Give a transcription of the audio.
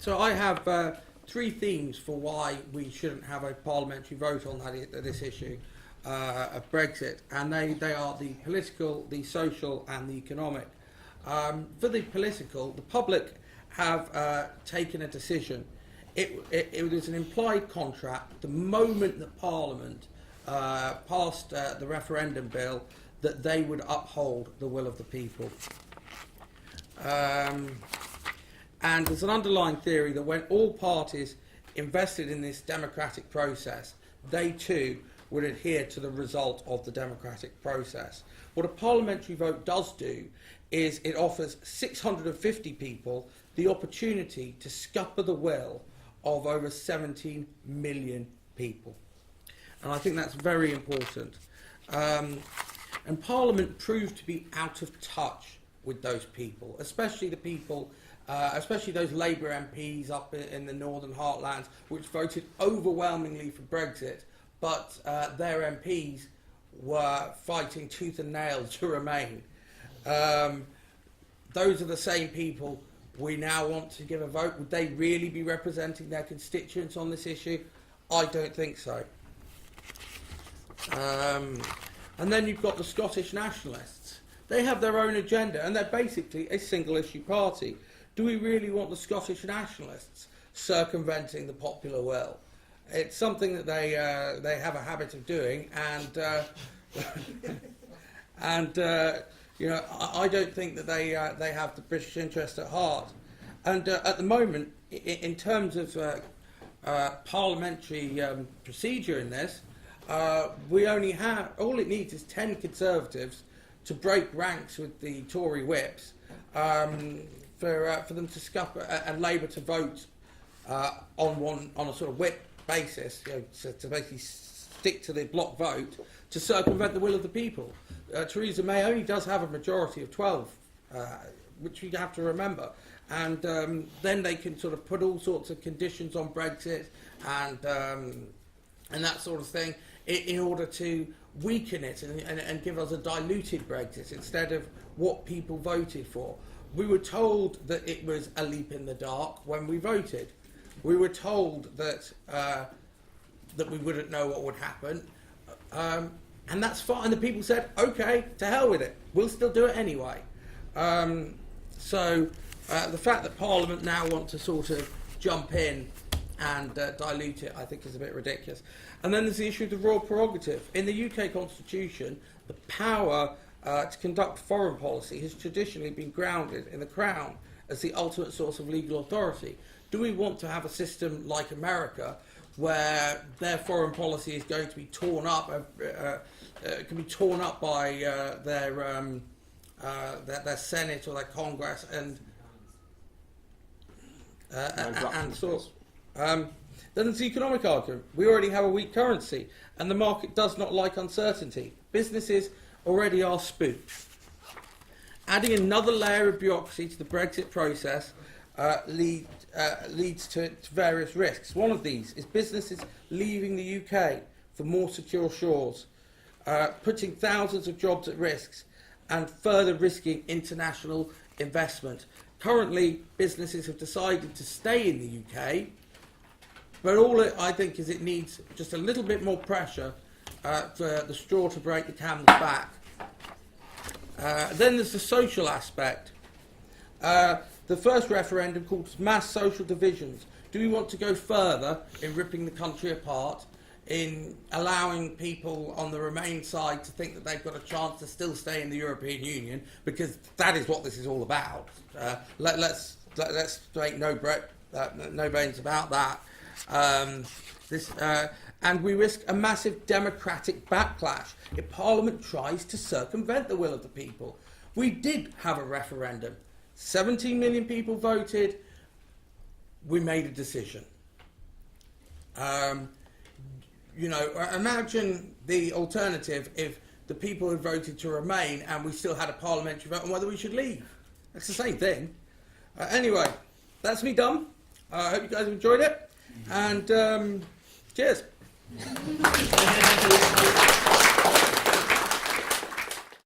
So I have three themes for why we shouldn't have a parliamentary vote on this issue of Brexit, and they are the political, the social and the economic. For the political, the public have taken a decision. It was an implied contract the moment that Parliament passed the referendum bill that they would uphold the will of the people. And there's an underlying theory that when all parties invested in this democratic process, they too would adhere to the result of the democratic process. What a parliamentary vote does do is it offers 650 people the opportunity to scupper the will of over 17 million people. And I think that's very important. And Parliament proved to be out of touch with those people, especially the people, especially those Labour MPs up in the Northern Heartlands, which voted overwhelmingly for Brexit, but their MPs were fighting tooth and nail to remain. Those are the same people we now want to give a vote. Would they really be representing their constituents on this issue? I don't think so. And then you've got the Scottish nationalists. They have their own agenda, and they're basically a single-issue party. Do we really want the Scottish nationalists circumventing the popular will? It's something that they have a habit of doing, and you know, I don't think that they have the British interest at heart. And at the moment, in terms of parliamentary procedure in this, we only have, all it needs is 10 Conservatives to break ranks with the Tory whips for them to scupper and Labour to vote on a sort of whip basis, you know, to basically stick to the block vote to circumvent the will of the people. Theresa May only does have a majority of 12, which we have to remember, and then they can sort of put all sorts of conditions on Brexit and that sort of thing in order to weaken it and give us a diluted Brexit instead of what people voted for. We were told that it was a leap in the dark when we voted. We were told that that we wouldn't know what would happen, and that's fine. And the people said, "Okay, to hell with it. We'll still do it anyway." So the fact that Parliament now want to sort of jump in and dilute it, I think, is a bit ridiculous. And then there's the issue of the royal prerogative. In the UK Constitution, the power to conduct foreign policy has traditionally been grounded in the Crown as the ultimate source of legal authority. Do we want to have a system like America where their foreign policy is going to be torn up, can be torn up by their Senate or their Congress and sort of, then there's the economic argument. We already have a weak currency, and the market does not like uncertainty. Businesses already are spooked. Adding another layer of bureaucracy to the Brexit process leads to various risks. One of these is businesses leaving the UK for more secure shores, putting thousands of jobs at risk and further risking international investment. Currently, businesses have decided to stay in the UK, but all I think is it needs just a little bit more pressure for the straw to break the camel's back. Then there's the social aspect. The first referendum caused mass social divisions. Do we want to go further in ripping the country apart, in allowing people on the Remain side to think that they've got a chance to still stay in the European Union, because that is what this is all about? Let's make no bones about that. And we risk a massive democratic backlash if Parliament tries to circumvent the will of the people. We did have a referendum. 17 million people voted. We made a decision. You know, imagine the alternative if the people had voted to remain and we still had a parliamentary vote on whether we should leave. It's the same thing. Anyway, that's me done. I hope you guys have enjoyed it. And cheers.